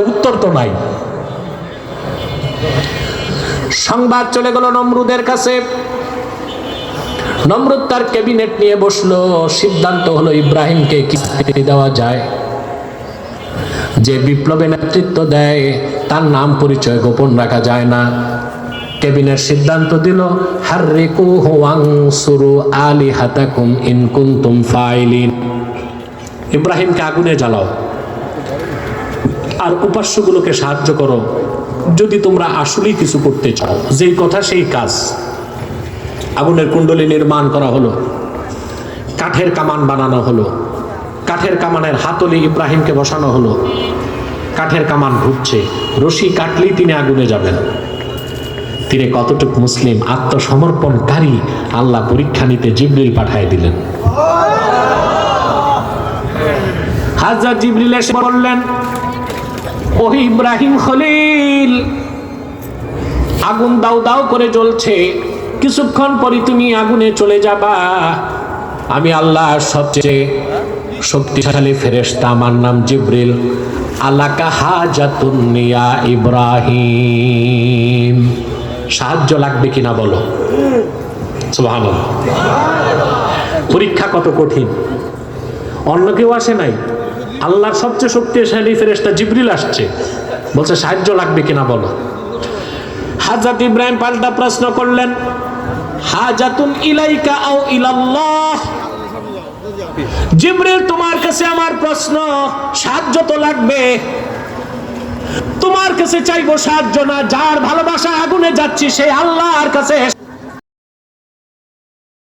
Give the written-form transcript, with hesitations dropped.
উত্তর তো নাই। সংবাদ চলে গেল নমরুদের কাছে। নমরুদ তার ক্যাবিনেট নিয়ে বসলো। সিদ্ধান্ত হলো ইব্রাহিমকে কি দেওয়া যায়। যে বিপ্লবে নেতৃত্ব দেয় তার নাম পরিচয় গোপন রাখা যায় না। ক্যাবিনেট সিদ্ধান্ত দিল, হাররিকুহু ওয়ানসুরু আলিহাতাকুম ইন কুনতুম ফাইলিন। ইব্রাহিমকে আগুনে জ্বালাও আর উপাস্যগুলোকে সাহায্য করো যদি তোমরা আসলেই কিছু করতে চাও। যেই কথা সেই কাজ। আগুনের কুণ্ডলী নির্মাণ করা হলো, কাঠের কামান বানানো হলো, কাঠের কামানের হাতলে ইব্রাহিমকে বসানো হলো। কাঠের কামান ঘুরছে, রশি কাটলেই তিনি আগুনে যাবেন। তিনি কতটুকু মুসলিম, আত্মসমর্পণকারী, আল্লাহ পরীক্ষা নিতে জিবরিল পাঠিয়ে দিলেন। হযরত জিবরিল এসে বললেন, ও ইব্রাহিম খলিল, আগুন দাউ দাউ করে জ্বলছে, কিছুক্ষণ পরে তুমি আগুনে চলে যাবা। আমি আল্লাহর সবচেয়ে শক্তিশালী ফেরেশতা, আমার নাম জিবরিল। আলাকা হাজাতুন ইয়া ইব্রাহিম, সাহায্য লাগবে কিনা বলো। সুবহানাল্লাহ। পরীক্ষা কত কঠিন। অন্য কেউ আসে নাই, আল্লাহর সবচেয়ে শক্তিশালী ফেরেশতা জিবরিল আসছে, বলছে সাহায্য লাগবে কিনা বলো। হযরত ইব্রাহিম পাল্টা প্রশ্ন করলেন, হাজাতুন ইলাইকা আও ইলাল্লাহ। জিবরিল, তোমার কাছে আমার প্রশ্ন, সাহায্য তো লাগবে। তোমার কাছে চাইবো সাহায্য না, যার ভালোবাসা আগুনে যাচ্ছি সেই আল্লাহর কাছে